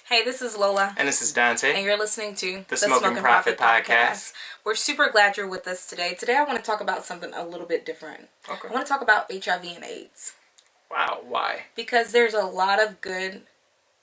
Hey, this is Lola. And this is Dante. And you're listening to the Smoking Profit Podcast. We're super glad you're with us today. Today I want to talk about something a little bit different. Okay. I want to talk about HIV and AIDS. Wow, why? Because there's a lot of good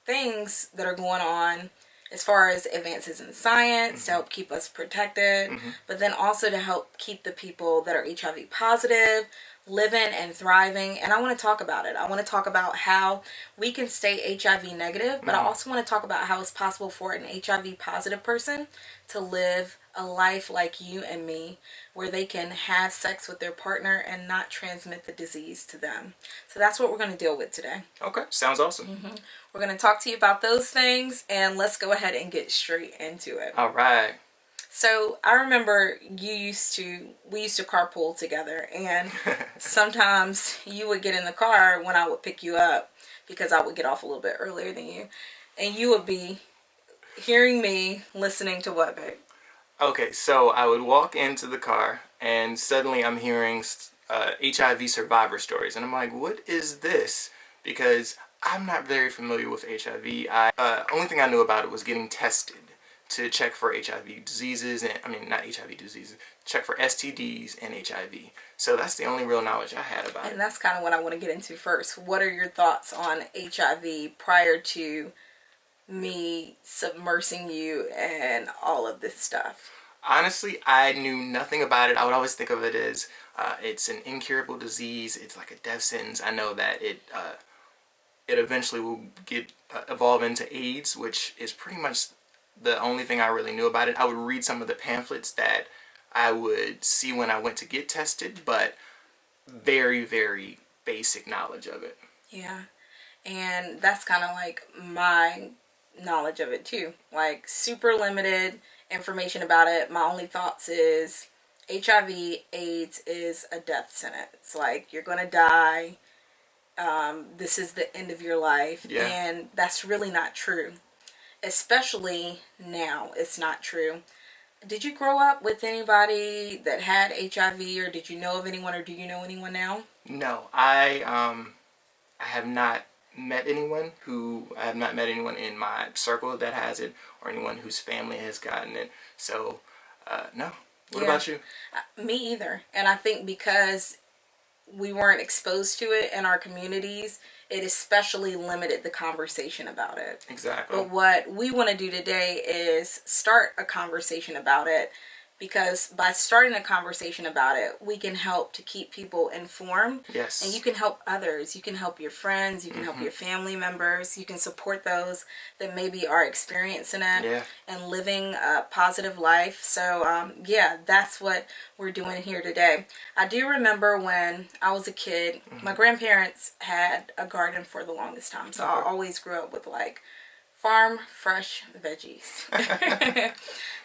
things that are going on as far as advances in science to help keep us protected, but then also to help keep the people that are HIV positive living and thriving. And I want to talk about it. I want to talk about how we can stay HIV negative, but I also want to talk about how it's possible for an HIV positive person to live a life like you and me, where they can have sex with their partner and not transmit the disease to them. So that's what we're going to deal with today. Okay, sounds awesome. We're going to talk to you about those things, and let's go ahead and get straight into it. All right. So I remember we used to carpool together, and sometimes you would get in the car when I would pick you up because I would get off a little bit earlier than you, and you would be hearing me listening to what, babe? Okay, so I would walk into the car and suddenly I'm hearing HIV survivor stories, and I'm like, what is this? Because I'm not very familiar with HIV. Only thing I knew about it was getting tested to check for HIV diseases, not HIV diseases, check for STDs and HIV. So that's the only real knowledge I had about it. And that's kind of what I want to get into first. What are your thoughts on HIV prior to me submersing you and all of this stuff? Honestly, I knew nothing about it. I would always think of it as it's an incurable disease. It's like a death sentence. I know that it eventually will evolve into AIDS, which is pretty much the only thing I really knew about it. I would read some of the pamphlets that I would see when I went to get tested, but very, very basic knowledge of it. Yeah, and that's kind of like my knowledge of it too. Like super limited information about it. My only thoughts is HIV, AIDS is a death sentence. Like you're gonna die. This is the end of your life. Yeah. And that's really not true. Especially now, it's not true. Did you grow up with anybody that had HIV, or did you know of anyone, or do you know anyone now? No, I have not met anyone in my circle that has it, or anyone whose family has gotten it. So, no. What about you? Me either. And I think because we weren't exposed to it in our communities, it especially limited the conversation about it. Exactly. But what we want to do today is start a conversation about it, because by starting a conversation about it, we can help to keep people informed. Yes. And you can help others. You can help your friends. You can help your family members. You can support those that maybe are experiencing it and living a positive life. So, that's what we're doing here today. I do remember when I was a kid, my grandparents had a garden for the longest time. So I always grew up with like farm fresh veggies.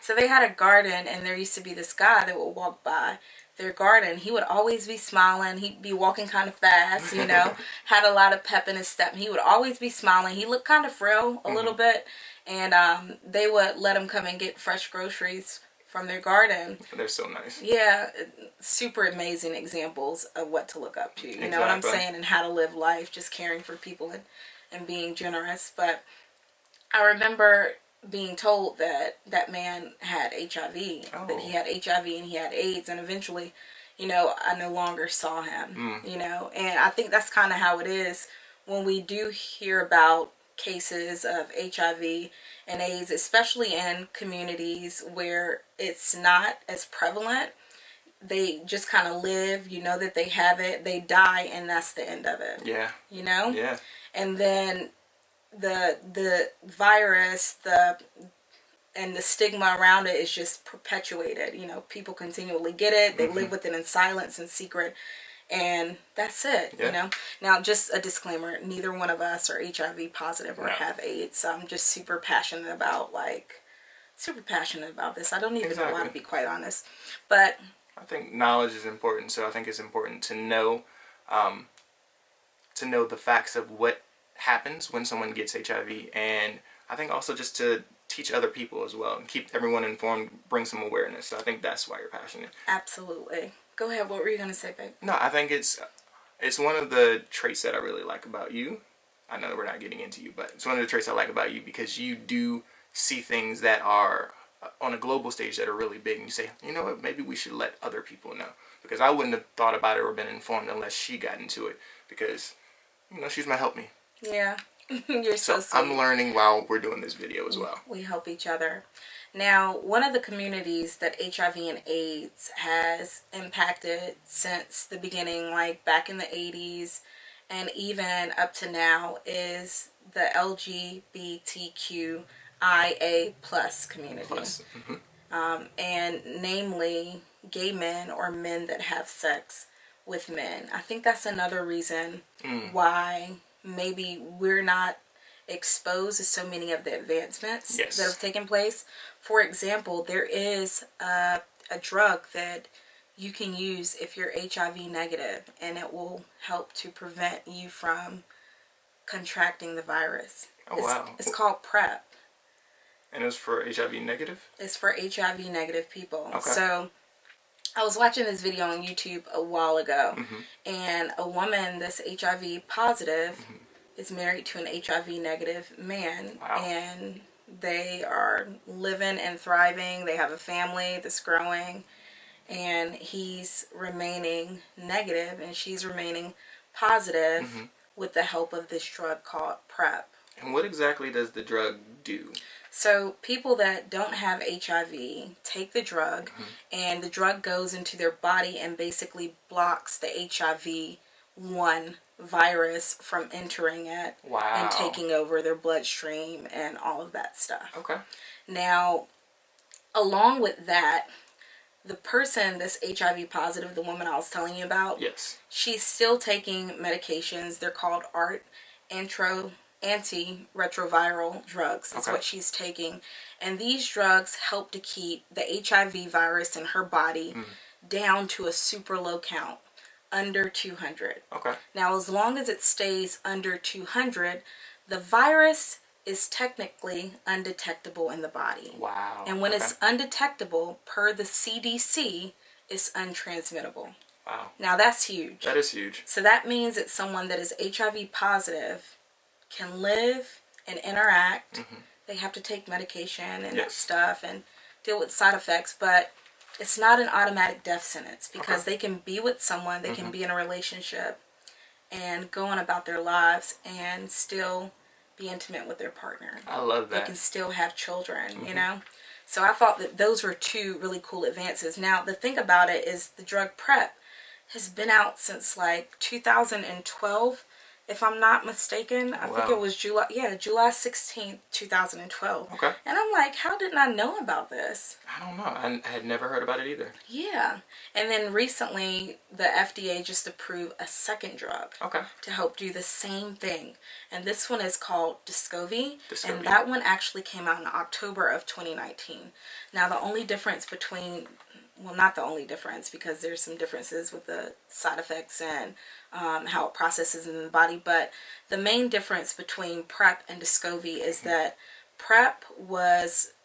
So they had a garden, and there used to be this guy that would walk by their garden. He would always be smiling. He'd be walking kind of fast, had a lot of pep in his step. He would always be smiling. He looked kind of frail a little bit, and they would let him come and get fresh groceries from their garden. They're so nice. Yeah, super amazing examples of what to look up to. You know what I'm saying? And how to live life, just caring for people and being generous. But I remember being told that that man had HIV, that he had HIV and he had AIDS, and eventually, I no longer saw him, and I think that's kind of how it is when we do hear about cases of HIV and AIDS, especially in communities where it's not as prevalent. They just kind of live, that they have it, they die, and that's the end of it. Yeah. Yeah. And then the virus, and the stigma around it is just perpetuated. People continually get it. They live with it in silence and secret, and that's it. Now, just a disclaimer: neither one of us are HIV positive or have AIDS. So I'm just super passionate about this. I don't even know why, to be quite honest, but I think knowledge is important. So I think it's important to know the facts of what happens when someone gets HIV, and I think also just to teach other people as well and keep everyone informed, bring some awareness. So I think that's why you're passionate. Absolutely. Go ahead. What were you going to say, babe? No, I think it's one of the traits that I really like about you, I know we're not getting into you, but it's one of the traits I like about you, because you do see things that are on a global stage that are really big, and you say, you know what, maybe we should let other people know, because I wouldn't have thought about it or been informed unless she got into it, because, you know, she's my help me. Yeah. You're so sweet. I'm learning while we're doing this video as well. We help each other. Now, one of the communities that HIV and AIDS has impacted since the beginning, like back in the 80s and even up to now, is the LGBTQIA plus community. And namely, gay men or men that have sex with men. I think that's another reason why maybe we're not exposed to so many of the advancements that have taken place. For example, there is a drug that you can use if you're HIV negative, and it will help to prevent you from contracting the virus. It's called PrEP. And it's for HIV negative? It's for HIV negative people. Okay. So I was watching this video on YouTube a while ago, and a woman that's HIV positive is married to an HIV negative man. Wow. And they are living and thriving. They have a family that's growing, and he's remaining negative and she's remaining positive with the help of this drug called PrEP. And what exactly does the drug do? So people that don't have HIV take the drug, and the drug goes into their body and basically blocks the HIV-1 virus from entering it and taking over their bloodstream and all of that stuff. Okay. Now, along with that, the person that's HIV positive, the woman I was telling you about, she's still taking medications. They're called ART, antiretroviral drugs. That's what she's taking. And these drugs help to keep the HIV virus in her body down to a super low count, under 200. Okay. Now, as long as it stays under 200, the virus is technically undetectable in the body. Wow. And when it's undetectable, per the CDC, it's untransmittable. Wow. Now, that's huge. That is huge. So that means that someone that is HIV positive can live and interact. They have to take medication and stuff and deal with side effects, but it's not an automatic death sentence, because they can be with someone, they can be in a relationship and go on about their lives and still be intimate with their partner. I love that. They can still have children, you know? So I thought that those were two really cool advances. Now, the thing about it is the drug PrEP has been out since like 2012. If I'm not mistaken. I think it was July 16th, 2012. Okay. And I'm like, how didn't I know about this? I don't know. I had never heard about it either. Yeah. And then recently, the FDA just approved a second drug to help do the same thing. And this one is called Descovy. And that one actually came out in October of 2019. Now, the only difference between... Well, not the only difference, because there's some differences with the side effects and how it processes in the body. But the main difference between PrEP and Descovy is that PrEP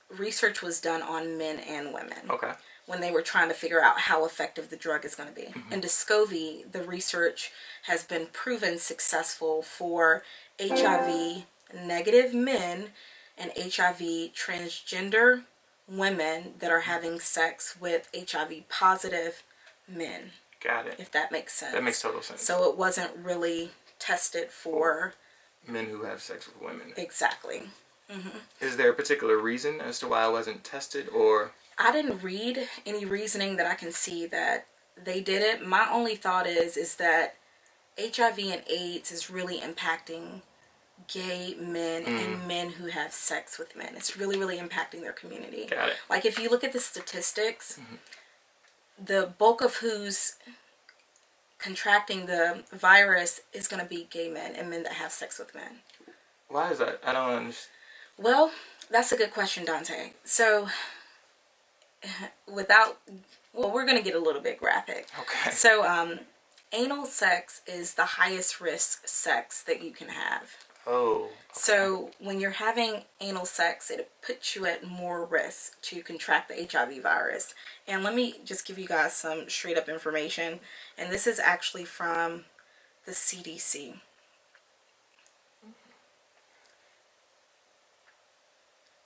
research was done on men and women. Okay. When they were trying to figure out how effective the drug is going to be. In Descovy, the research has been proven successful for HIV negative men and HIV transgender women that are having sex with HIV positive men. Got it. If that makes sense. That makes total sense. So it wasn't really tested for men who have sex with women. Exactly. Is there a particular reason as to why it wasn't tested, or? I didn't read any reasoning that I can see that they did it. My only thought is that HIV and AIDS is really impacting gay men and men who have sex with men. It's really, really impacting their community. Got it. Like, if you look at the statistics, the bulk of who's contracting the virus is going to be gay men and men that have sex with men. Why is that? I don't understand. Well, that's a good question, Dante. So, we're going to get a little bit graphic. Okay. So, anal sex is the highest risk sex that you can have. Oh. Okay. So when you're having anal sex, it puts you at more risk to contract the HIV virus. And let me just give you guys some straight up information. And this is actually from the CDC.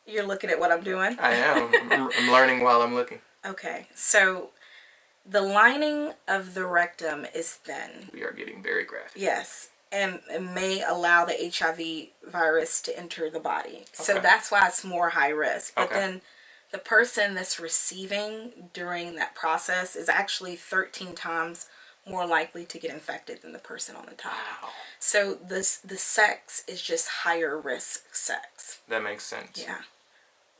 You're looking at what I'm doing? I am. I'm learning while I'm looking. Okay, so the lining of the rectum is thin. We are getting very graphic. Yes, and it may allow the HIV virus to enter the body. So Okay. that's why it's more high risk. But Okay. then the person that's receiving during that process is actually 13 times more likely to get infected than the person on the top. Wow. So the sex is just higher risk sex. That makes sense. Yeah.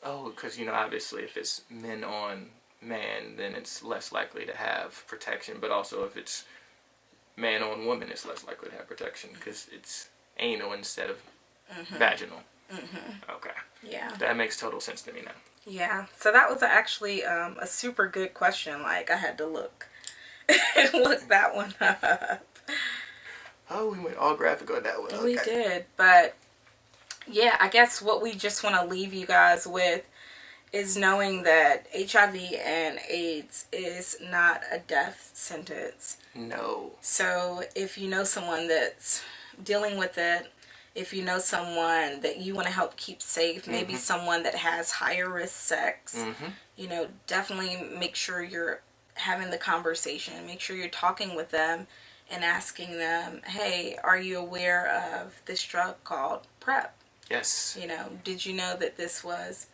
Oh, because, obviously if it's men on man, then it's less likely to have protection. But also if it's man on woman, it's less likely to have protection because it's anal instead of vaginal. Okay. Yeah. That makes total sense to me now. Yeah. So that was actually a super good question. Like, I had to look that one up. Oh, we went all graphic on that one. Okay. We did. But yeah, I guess what we just want to leave you guys with is knowing that HIV and AIDS is not a death sentence. No. So if you know someone that's dealing with it, if you know someone that you want to help keep safe, maybe someone that has higher risk sex, definitely make sure you're having the conversation. Make sure you're talking with them and asking them, hey, are you aware of this drug called PrEP? Yes. Did you know that this was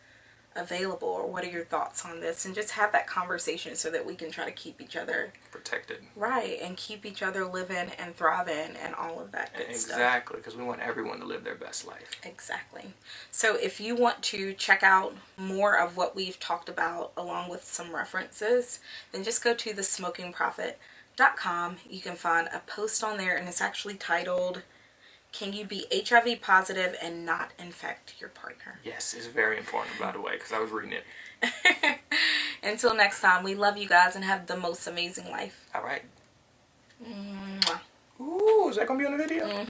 available, or what are your thoughts on this? And just have that conversation so that we can try to keep each other protected. Right, and keep each other living and thriving and all of that good stuff. Exactly, because we want everyone to live their best life. Exactly. So if you want to check out more of what we've talked about along with some references, then just go to thesmokingprophet.com. You can find a post on there, and it's actually titled, Can You Be HIV Positive and Not Infect Your Partner? Yes, it's very important, by the way, because I was reading it. Until next time, we love you guys and have the most amazing life. All right. Mwah. Ooh, is that going to be on the video?